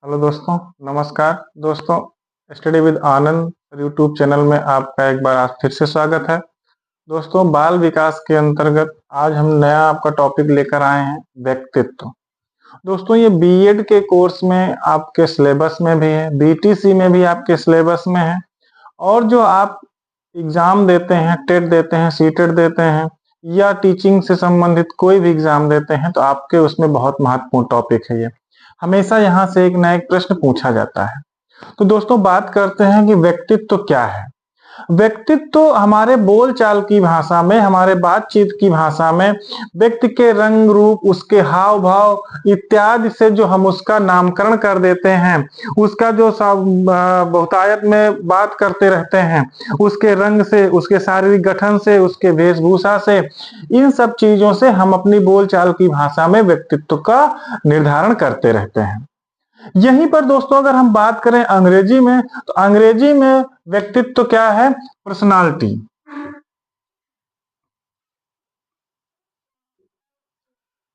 Hello दोस्तों, नमस्कार दोस्तों। Study with Anand YouTube channel में आपका एक बार आज फिर से स्वागत है। दोस्तों, बाल विकास के अंतर्गत आज हम नया आपका टॉपिक लेकर आए हैं, व्यक्तित्व। दोस्तों, ये बीएड के कोर्स में आपके सिलेबस में भी है, बीटीसी में भी आपके सिलेबस में है, और जो आप एग्जाम देते हैं, टेट देते हैं, सीटेट देते हैं, या टीचिंग से संबंधित कोई भी एग्जाम देते हैं, तो आपके उसमें बहुत महत्वपूर्ण टॉपिक है ये। हमेशा यहाँ से एक ना एक प्रश्न पूछा जाता है। तो दोस्तों, बात करते हैं कि व्यक्तित्व क्या है। व्यक्तित्व हमारे बोलचाल की भाषा में, हमारे बातचीत की भाषा में व्यक्ति के रंग रूप, उसके हाव भाव इत्यादि से जो हम उसका नामकरण कर देते हैं, उसका जो बहुतायत में बात करते रहते हैं, उसके रंग से, उसके शारीरिक गठन से, उसके वेशभूषा से, इन सब चीजों से हम अपनी बोलचाल की भाषा में व्यक्तित्व का निर्धारण करते रहते हैं। यहीं पर दोस्तों, अगर हम बात करें अंग्रेजी में, तो अंग्रेजी में व्यक्तित्व क्या है? पर्सनालिटी।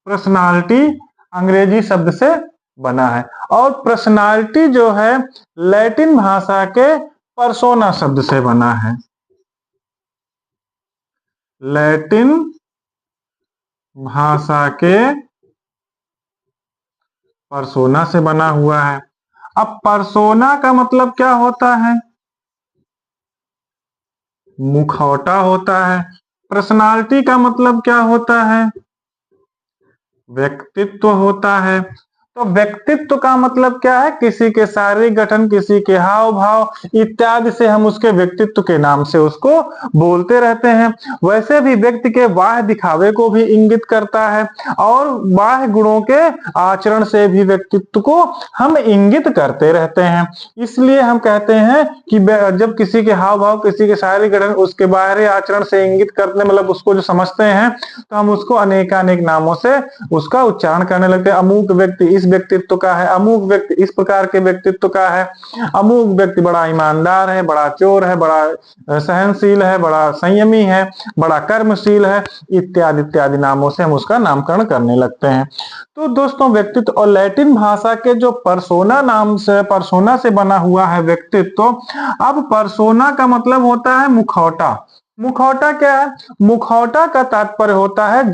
पर्सनालिटी अंग्रेजी शब्द से बना है, और पर्सनालिटी जो है लैटिन भाषा के पर्सोना शब्द से बना है। लैटिन भाषा के पर्सोना से बना हुआ है। अब पर्सोना का मतलब क्या होता है? मुखौटा होता है। पर्सनालिटी का मतलब क्या होता है? व्यक्तित्व होता है। तो व्यक्तित्व का मतलब क्या है? किसी के शारीरिक गठन, किसी के हाव भाव इत्यादि से हम उसके व्यक्तित्व के नाम से उसको बोलते रहते हैं। वैसे भी व्यक्ति के बाह्य दिखावे को भी इंगित करता है, और बाह्य गुणों के आचरण से भी व्यक्तित्व को हम इंगित करते रहते हैं। इसलिए हम कहते हैं कि जब किसी के हाव भाव, किसी के शारीरिक गठन उसके बाहरी आचरण से इंगित करते, मतलब उसको जो समझते हैं, तो हम उसको अनेकानेक नामों से उसका उच्चारण करने लगते हैं। अमुक व्यक्ति इस व्यक्तित्व का है, अमुक व्यक्ति इस प्रकार के व्यक्तित्व का है, अमुक व्यक्ति बड़ा ईमानदार है, बड़ा चोर है, बड़ा सहनशील है, बड़ा संयमी है, बड़ा कर्मशील है, इत्यादि इत्यादि नामों से हम उसका नामकरण करने लगते हैं। तो दोस्तों, व्यक्तित्व और लैटिन भाषा के जो पर्सोना नाम से, पर्सोना से बना हुआ है व्यक्तित्व। अब पर्सोना का मतलब होता है मुखौटा। मुखौटा क्या है? मुखौटा का तात्पर्य होता है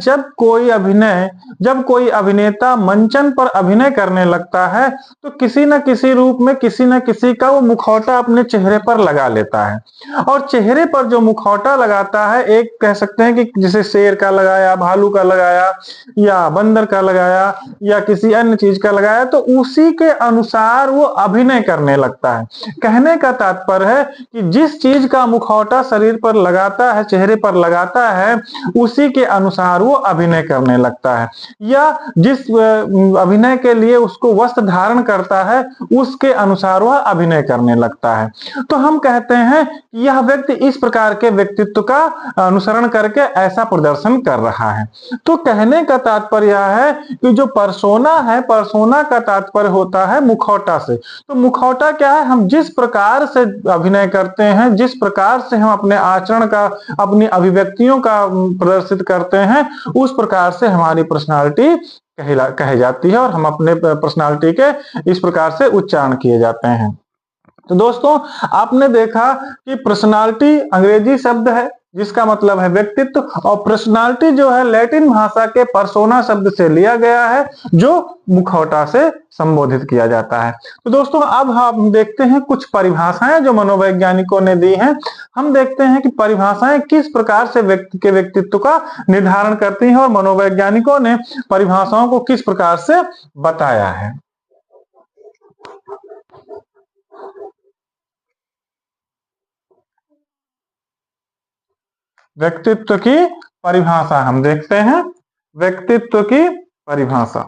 जब कोई अभिनेता मंचन पर अभिनय करने लगता है, तो किसी न किसी रूप में किसी न किसी का वो मुखौटा अपने चेहरे पर लगा लेता है। और चेहरे पर जो मुखौटा लगाता है, एक कह सकते हैं कि जैसे शेर का लगाया, भालू का लगाया, या बंदर का लगाया, या किसी अन्य चीज का लगाया, तो उसी के अनुसार वो अभिनय करने लगता है। कहने का तात्पर्य है कि जिस चीज का मुखौटा शरीर पर लगाता है, चेहरे पर लगाता है, उसी के अनुसार वो अभिनय करने लगता है, या जिस अभिनय के लिए उसको वस्त्र धारण करता है, उसके अनुसार वह अभिनय करने लगता है। तो हम कहते हैं कि यह व्यक्ति इस प्रकार के व्यक्तित्व का अनुसरण करके ऐसा प्रदर्शन कर रहा है। तो कहने का तात्पर्य यह है कि जो पर्सोना है, पर्सोना का तात्पर्य होता है मुखौटा से। तो मुखौटा क्या है? हम जिस प्रकार से अभिनय करते हैं, जिस प्रकार से हम अपने आचरण का, अपनी अभिव्यक्तियों का प्रदर्शित करते हैं, उस प्रकार से हमारी पर्सनालिटी कही जाती है, और हम अपने पर्सनालिटी के इस प्रकार से उच्चारण किए जाते हैं। तो दोस्तों, आपने देखा कि पर्सनालिटी अंग्रेजी शब्द है जिसका मतलब है व्यक्तित्व, और पर्सनालिटी जो है लैटिन भाषा के पर्सोना शब्द से लिया गया है, जो मुखौटा से संबोधित किया जाता है। तो दोस्तों, अब हम देखते हैं कुछ परिभाषाएं जो मनोवैज्ञानिकों ने दी हैं। हम देखते हैं कि परिभाषाएं किस प्रकार से व्यक्ति के व्यक्तित्व का निर्धारण करती हैं, और मनोवैज्ञानिकों ने परिभाषाओं को किस प्रकार से बताया है। व्यक्तित्व की परिभाषा हम देखते हैं। व्यक्तित्व की परिभाषा।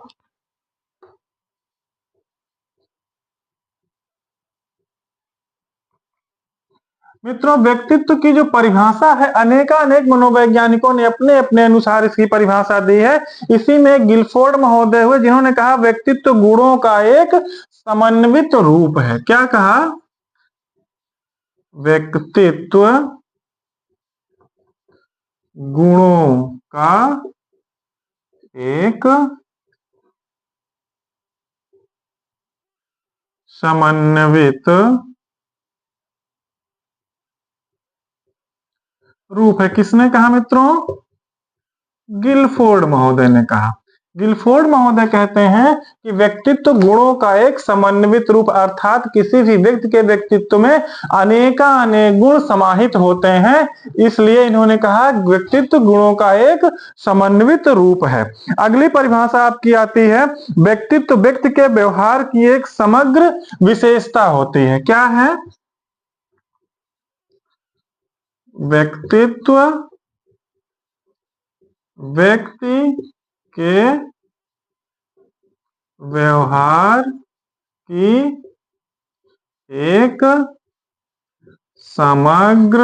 मित्रों, व्यक्तित्व की जो परिभाषा है, अनेकानेक मनोवैज्ञानिकों ने अपने अपने अनुसार इसकी परिभाषा दी है। इसी में गिलफोर्ड महोदय हुए जिन्होंने कहा व्यक्तित्व गुणों का एक समन्वित रूप है। क्या कहा? व्यक्तित्व गुणों का एक समन्वित रूप है। किसने कहा मित्रों? गिलफोर्ड महोदय ने कहा। गिलफोर्ड महोदय कहते हैं कि व्यक्तित्व गुणों का एक समन्वित रूप, अर्थात किसी भी व्यक्ति के व्यक्तित्व में अनेक गुण समाहित होते हैं, इसलिए इन्होंने कहा व्यक्तित्व गुणों का एक समन्वित रूप है। अगली परिभाषा आपकी आती है, व्यक्तित्व व्यक्ति के व्यवहार की एक समग्र विशेषता होती है। क्या है? व्यक्तित्व व्यक्ति के व्यवहार की एक समग्र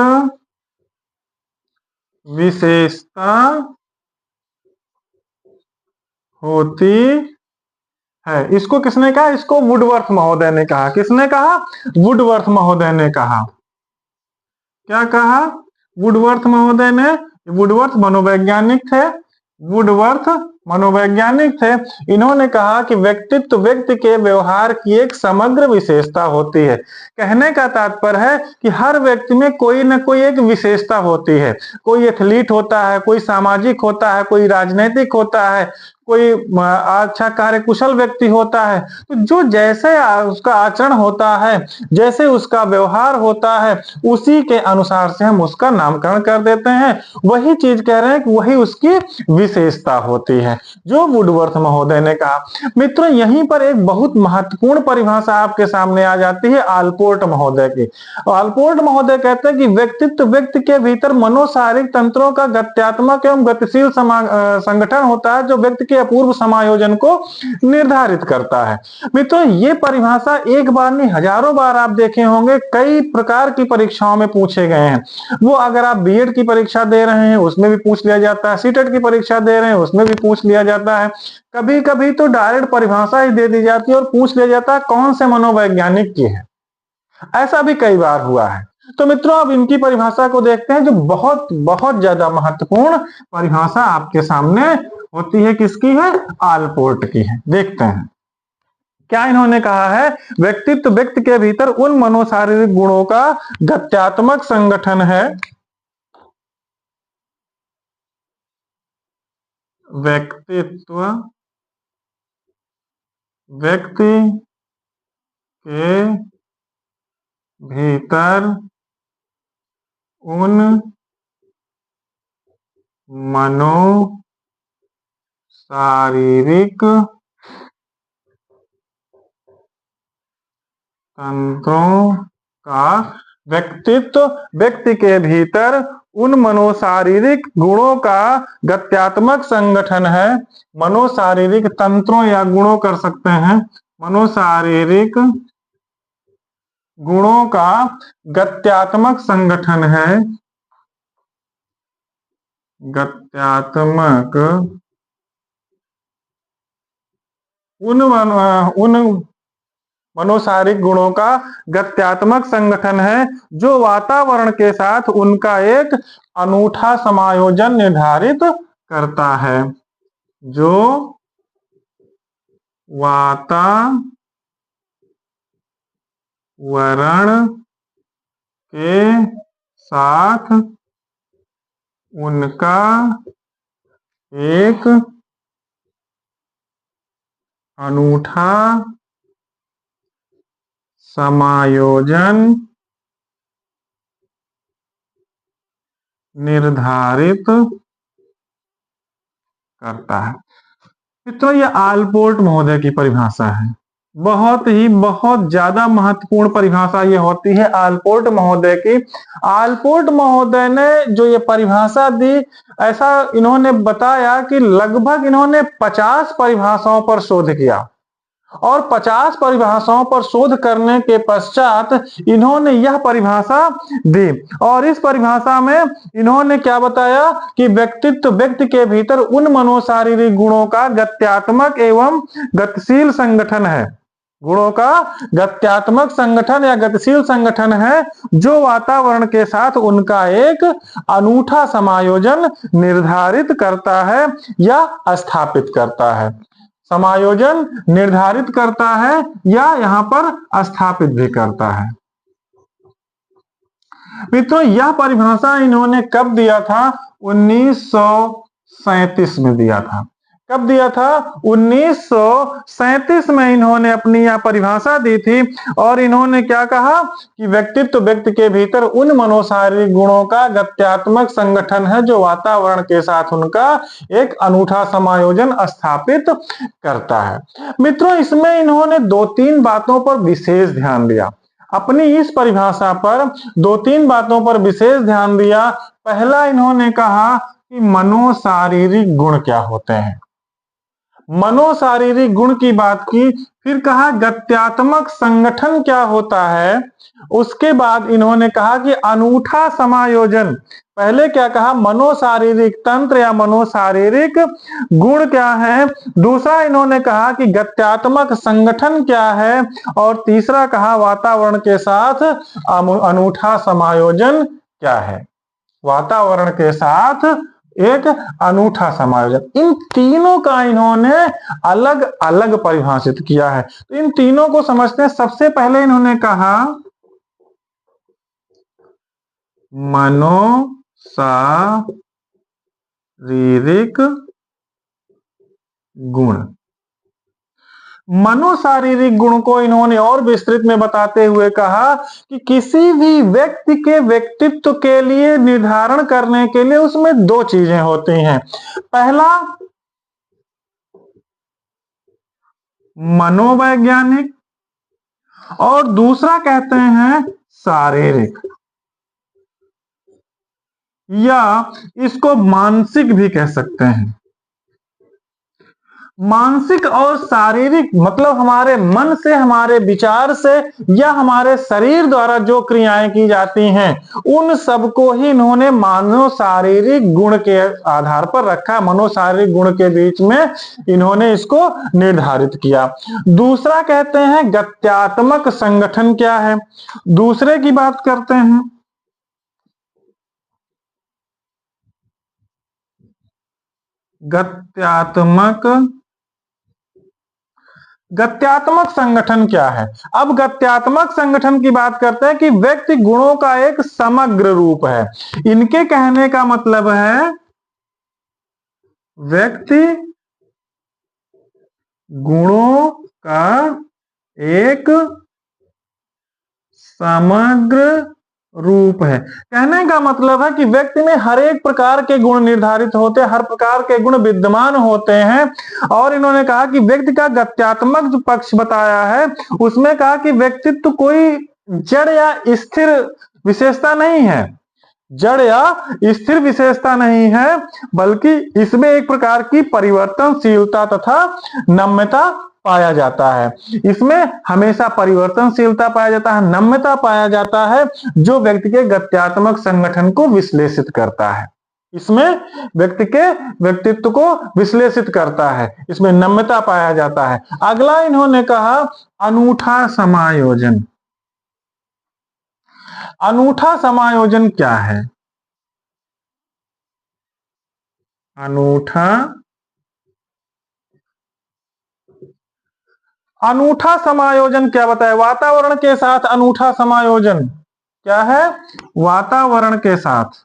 विशेषता होती है। इसको किसने कहा? इसको वुडवर्थ महोदय ने कहा। किसने कहा? वुडवर्थ महोदय ने कहा। क्या कहा वुडवर्थ महोदय ने? वुडवर्थ मनोवैज्ञानिक थे। वुडवर्थ मनोवैज्ञानिक थे। इन्होंने कहा कि व्यक्तित्व व्यक्ति के व्यवहार की एक समग्र विशेषता होती है। कहने का तात्पर्य है कि हर व्यक्ति में कोई न कोई एक विशेषता होती है। कोई एथलीट होता है, कोई सामाजिक होता है, कोई राजनीतिक होता है, कोई अच्छा कार्यकुशल व्यक्ति होता है। तो जो जैसे उसका आचरण होता है, जैसे उसका व्यवहार होता है, उसी के अनुसार से हम उसका नामकरण कर देते हैं। वही चीज कह रहे हैं कि वही उसकी विशेषता होती है, जो वुडवर्थ महोदय ने कहा। मित्रों, यहीं पर एक बहुत महत्वपूर्ण परिभाषा आपके सामने आ जाती है आलपोर्ट महोदय की। आलपोर्ट महोदय कहते हैं कि व्यक्तित्व व्यक्ति के भीतर मनोशारीरिक तंत्रों का गत्यात्मक एवं गतिशील संगठन होता है, जो व्यक्ति के अपूर्व समायोजन को निर्धारित करता है। मित्रों, ये परिभाषा एक बार नहीं हजारों बार आप देखे होंगे, कई प्रकार की परीक्षाओं में पूछे गए हैं। वो अगर आप बीएड की परीक्षा दे रहे हैं उसमें भी पूछ लिया जाता है, सीटेट की परीक्षा दे रहे हैं उसमें भी पूछ लिया जाता है, कभी कभी तो डायरेक्ट परिभाषा ही दे दी जाती है और पूछ लिया जाता है कौन से मनोवैज्ञानिक की है। ऐसा भी कई बार हुआ है। तो मित्रों, अब इनकी परिभाषा को देखते हैं, जो बहुत बहुत ज्यादा महत्वपूर्ण परिभाषा आपके सामने होती है। किसकी है? आलपोर्ट की है। देखते हैं क्या इन्होंने कहा है। व्यक्तित्व व्यक्ति के भीतर उन मनोशारीरिक गुणों का गत्यात्मक संगठन है। व्यक्तित्व व्यक्ति के भीतर उन मनोशारीरिक तंत्रों का, व्यक्तित्व व्यक्ति के भीतर उन मनोशारीरिक गुणों का गत्यात्मक संगठन है। मनोशारीरिक तंत्रों या गुणों कर सकते हैं। मनोशारीरिक गुणों का गत्यात्मक संगठन है। गत्यात्मक उन मनोशारीरिक गुणों का गत्यात्मक संगठन है, जो वातावरण के साथ उनका एक अनूठा समायोजन निर्धारित करता है। जो वातावरण के साथ उनका एक अनूठा समायोजन निर्धारित करता है। मित्रों, यह आलपोर्ट महोदय की परिभाषा है। बहुत ज्यादा महत्वपूर्ण परिभाषा ये होती है आलपोर्ट महोदय की। आलपोर्ट महोदय ने जो ये परिभाषा दी, ऐसा इन्होंने बताया कि लगभग इन्होंने 50 परिभाषाओं पर शोध किया और 50 परिभाषाओं पर शोध करने के पश्चात इन्होंने यह परिभाषा दी। और इस परिभाषा में इन्होंने क्या बताया कि व्यक्तित्व व्यक्ति के भीतर उन मनोशारीरिक गुणों का गत्यात्मक एवं गतिशील संगठन है। गुणों का गत्यात्मक संगठन या गतिशील संगठन है, जो वातावरण के साथ उनका एक अनूठा समायोजन निर्धारित करता है या स्थापित करता है। समायोजन निर्धारित करता है या यहाँ पर स्थापित भी करता है। मित्रों, यह परिभाषा इन्होंने कब दिया था? 1937 में दिया था। कब दिया था? 1937 में इन्होंने अपनी यह परिभाषा दी थी। और इन्होंने क्या कहा कि व्यक्तित्व व्यक्ति के भीतर उन मनोशारीरिक गुणों का गत्यात्मक संगठन है जो वातावरण के साथ उनका एक अनूठा समायोजन स्थापित करता है। मित्रों, इसमें इन्होंने 2-3 बातों पर विशेष ध्यान दिया। अपनी इस परिभाषा पर 2-3 बातों पर विशेष ध्यान दिया। पहला, इन्होंने कहा कि मनोशारीरिक गुण क्या होते हैं। मनोशारीरिक गुण की बात की। फिर कहा गत्यात्मक संगठन क्या होता है। उसके बाद इन्होंने कहा कि अनूठा समायोजन। पहले क्या कहा? मनोशारीरिक तंत्र या मनोशारीरिक गुण क्या है। दूसरा इन्होंने कहा कि गत्यात्मक संगठन क्या है। और तीसरा कहा वातावरण के साथ अनूठा समायोजन क्या है। वातावरण के साथ एक अनूठा समायोजन। इन तीनों का इन्होंने अलग अलग परिभाषित किया है। तो इन तीनों को समझते हैं। सबसे पहले इन्होंने कहा मनोशारीरिक गुण। मनोशारीरिक गुण को इन्होंने और विस्तृत में बताते हुए कहा कि किसी भी व्यक्ति के व्यक्तित्व के लिए निर्धारण करने के लिए उसमें 2 चीजें होती हैं। पहला मनोवैज्ञानिक और दूसरा कहते हैं शारीरिक, या इसको मानसिक भी कह सकते हैं। मानसिक और शारीरिक मतलब हमारे मन से, हमारे विचार से या हमारे शरीर द्वारा जो क्रियाएं की जाती हैं उन सबको ही इन्होंने मनोशारीरिक गुण के आधार पर रखा। मनोशारीरिक गुण के बीच में इन्होंने इसको निर्धारित किया। दूसरा कहते हैं गत्यात्मक संगठन क्या है। दूसरे की बात करते हैं। गत्यात्मक संगठन क्या है। अब गत्यात्मक संगठन की बात करते हैं कि व्यक्ति गुणों का एक समग्र रूप है। इनके कहने का मतलब है व्यक्ति गुणों का एक समग्र रूप है। कहने का मतलब है कि व्यक्ति में हर एक प्रकार के गुण निर्धारित होते हैं, हर प्रकार के गुण विद्यमान होते हैं। और इन्होंने कहा कि व्यक्ति का गत्यात्मक जो पक्ष बताया है उसमें कहा कि व्यक्तित्व कोई जड़ या स्थिर विशेषता नहीं है। जड़ या स्थिर विशेषता नहीं है, बल्कि इसमें एक प्रकार की परिवर्तनशीलता तथा नम्यता पाया जाता है। इसमें हमेशा परिवर्तनशीलता पाया जाता है, नम्यता पाया जाता है, जो व्यक्ति के गत्यात्मक संगठन को विश्लेषित करता है। इसमें व्यक्ति के व्यक्तित्व को विश्लेषित करता है, इसमें नम्यता पाया जाता है। अगला इन्होंने कहा अनूठा समायोजन। अनूठा समायोजन क्या है। अनूठा समायोजन क्या बताया। वातावरण के साथ अनूठा समायोजन क्या है। वातावरण के साथ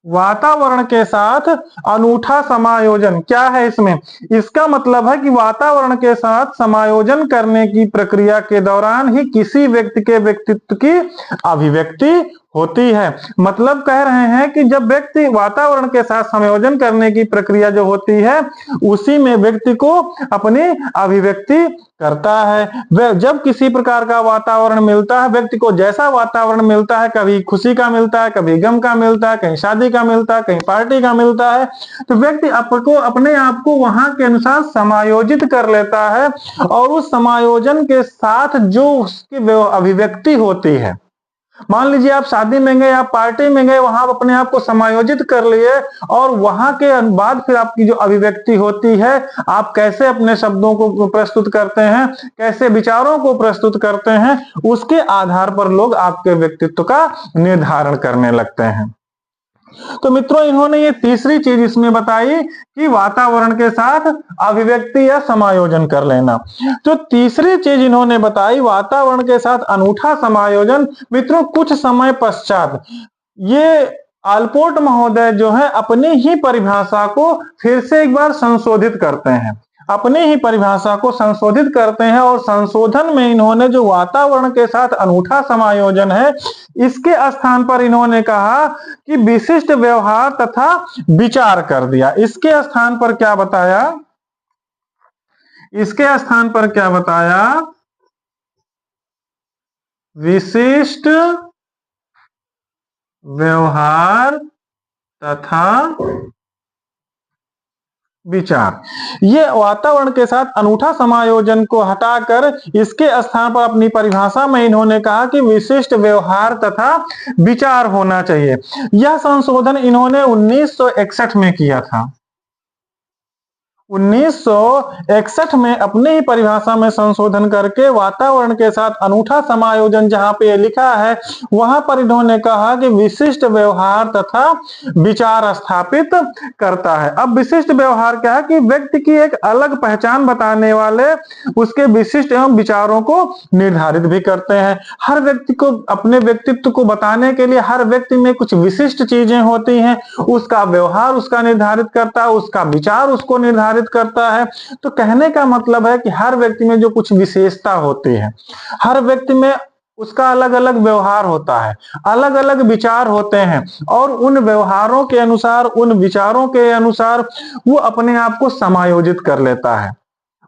वातावरण के साथ अनूठा समायोजन क्या है। इसमें इसका मतलब है कि वातावरण के साथ समायोजन करने की प्रक्रिया के दौरान ही किसी व्यक्ति के व्यक्तित्व की अभिव्यक्ति होती है। मतलब कह रहे हैं कि जब व्यक्ति वातावरण के साथ समायोजन करने की प्रक्रिया जो होती है उसी में व्यक्ति को अपनी अभिव्यक्ति करता है। जब किसी प्रकार का वातावरण मिलता है व्यक्ति को, जैसा वातावरण मिलता है, कभी खुशी का मिलता है, कभी गम का मिलता है, कहीं शादी का मिलता है, कहीं पार्टी का मिलता है, तो व्यक्ति आपको अपने आप को वहां के अनुसार समायोजित कर लेता है। और उस समायोजन के साथ जो उसकी अभिव्यक्ति होती है मान लीजिए आप शादी में गए, आप पार्टी में गए, वहां आप अपने आप को समायोजित कर लिए और वहां के बाद फिर आपकी जो अभिव्यक्ति होती है, आप कैसे अपने शब्दों को प्रस्तुत करते हैं, कैसे विचारों को प्रस्तुत करते हैं, उसके आधार पर लोग आपके व्यक्तित्व का निर्धारण करने लगते हैं। तो मित्रों, इन्होंने ये तीसरी चीज इसमें बताई कि वातावरण के साथ अभिव्यक्ति या समायोजन कर लेना। जो तीसरी चीज इन्होंने बताई वातावरण के साथ अनूठा समायोजन, मित्रों कुछ समय पश्चात ये आलपोर्ट महोदय जो है अपनी ही परिभाषा को फिर से एक बार संशोधित करते हैं, अपनी ही परिभाषा को संशोधित करते हैं और संशोधन में इन्होंने जो वातावरण के साथ अनूठा समायोजन है, इसके स्थान पर इन्होंने कहा कि विशिष्ट व्यवहार तथा विचार कर दिया। इसके स्थान पर क्या बताया? इसके स्थान पर क्या बताया? विशिष्ट व्यवहार तथा विचार। ये वातावरण के साथ अनूठा समायोजन को हटाकर इसके स्थान पर अपनी परिभाषा में इन्होंने कहा कि विशिष्ट व्यवहार तथा विचार होना चाहिए। यह संशोधन इन्होंने 1961 में किया था। 1961 में अपनी ही परिभाषा में संशोधन करके वातावरण के साथ अनूठा समायोजन जहां पे लिखा है, वहां पर इन्होंने कहा कि विशिष्ट व्यवहार तथा विचार स्थापित करता है। अब विशिष्ट व्यवहार क्या है कि व्यक्ति की एक अलग पहचान बताने वाले उसके विशिष्ट एवं विचारों को निर्धारित भी करते हैं। हर व्यक्ति को अपने व्यक्तित्व को बताने के लिए हर व्यक्ति में कुछ विशिष्ट चीजें होती हैं, उसका व्यवहार उसका निर्धारित करता है, उसका विचार उसको निर्धारित करता है। तो कहने का मतलब है कि हर व्यक्ति में जो कुछ विशेषता होती है, हर व्यक्ति में उसका अलग अलग व्यवहार होता है, अलग अलग विचार होते हैं और उन व्यवहारों के अनुसार, उन विचारों के अनुसार वो अपने आप को समायोजित कर लेता है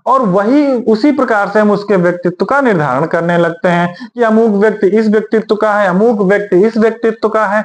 और वही उसी प्रकार से हम उसके व्यक्तित्व का निर्धारण करने लगते हैं कि अमुक व्यक्ति इस व्यक्तित्व का है, अमुक व्यक्ति इस व्यक्तित्व का है।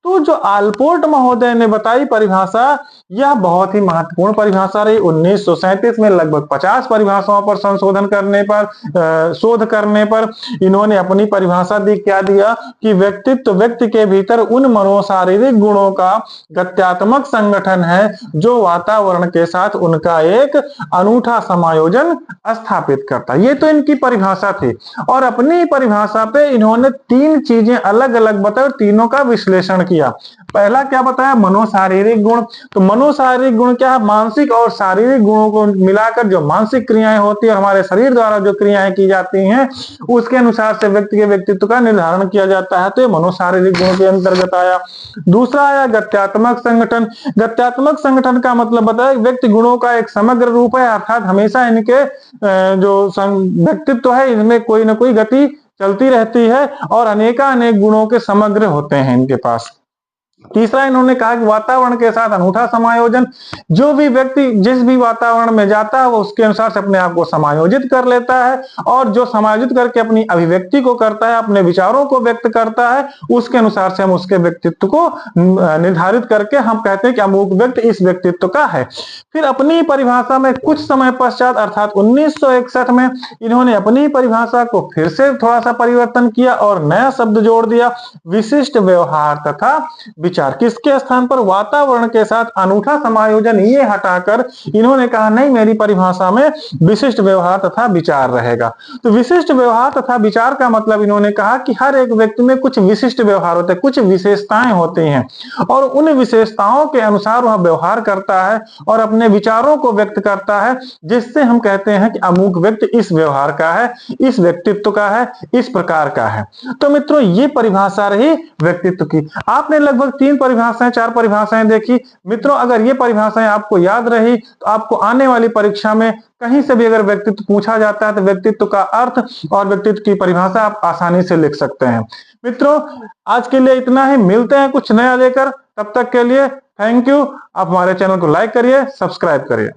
तो जो आलपोर्ट महोदय ने बताई परिभाषा, यह बहुत ही महत्वपूर्ण परिभाषा रही। 1937 में लगभग 50 परिभाषाओं पर संशोधन करने पर, शोध करने पर इन्होंने अपनी परिभाषा दी। क्या दिया कि व्यक्तित्व व्यक्ति के भीतर उन मनोशारीरिक गुणों का गत्यात्मक संगठन है जो वातावरण के साथ उनका एक अनूठा समायोजन स्थापित करता है। ये तो इनकी परिभाषा थी और अपनी परिभाषा पे इन्होंने तीन चीजें अलग अलग बताई और तीनों का विश्लेषण किया। पहला क्या बताया? मनोशारीरिक गुण। तो मनोशारीरिक गुण क्या है? मानसिक और शारीरिक गुणों को मिलाकर जो मानसिक क्रियाएं होती है और हमारे शरीर द्वारा जो क्रियाएं की जाती हैं, उसके अनुसार से व्यक्ति के व्यक्तित्व का निर्धारण किया जाता है। तो ये मनोशारीरिक गुणों के अंतर्गत आया। दूसरा आया गत्यात्मक संगठन। गत्यात्मक संगठन का मतलब बताया व्यक्ति गुणों का एक समग्र रूप है, अर्थात हमेशा इनके जो व्यक्तित्व है इनमें कोई ना कोई गति चलती रहती है और अनेक गुणों के समग्र होते हैं इनके पास। तीसरा इन्होंने कहा कि वातावरण के साथ अनूठा समायोजन। जो भी व्यक्ति जिस भी वातावरण में जाता है वो उसके अनुसार से अपने आप को समायोजित कर लेता है और जो समायोजित करके अपनी अभिव्यक्ति को करता है, अपने विचारों को व्यक्त करता है, उसके अनुसार से हम उसके व्यक्तित्व को निर्धारित करके हम कहते हैं कि अमुक व्यक्ति इस व्यक्तित्व का है। फिर अपनी परिभाषा में कुछ समय पश्चात अर्थात 1961 में इन्होंने अपनी परिभाषा को फिर से थोड़ा सा परिवर्तन किया और नया शब्द जोड़ दिया, विशिष्ट व्यवहार तथा विचार। किसके स्थान पर? वातावरण के साथ अनूठा समायोजन ये हटाकर इन्होंने कहा नहीं, मेरी परिभाषा में विशिष्ट व्यवहार तथा विचार रहेगा। तो विशिष्ट व्यवहार तथा विचार का मतलब इन्होंने कहा कि हर एक व्यक्ति में कुछ विशिष्ट व्यवहार होते हैं, कुछ विशेषताएं होती हैं और उन विशेषताओं के अनुसार वह व्यवहार करता है और अपने विचारों को व्यक्त करता है, जिससे हम कहते हैं कि अमुक व्यक्ति इस व्यवहार का है, इस व्यक्तित्व का है, इस प्रकार का है। तो मित्रों, ये परिभाषा रही व्यक्तित्व की। आपने लगभग 3 परिभाषाएं 4 परिभाषाएं देखी। मित्रों, अगर ये परिभाषाएं आपको याद रही तो आपको आने वाली परीक्षा में कहीं से भी अगर व्यक्तित्व पूछा जाता है तो व्यक्तित्व का अर्थ और व्यक्तित्व की परिभाषा आप आसानी से लिख सकते हैं। मित्रों, आज के लिए इतना ही। मिलते हैं कुछ नया लेकर, तब तक के लिए थैंक यू। आप हमारे चैनल को लाइक करिए, सब्सक्राइब करिए।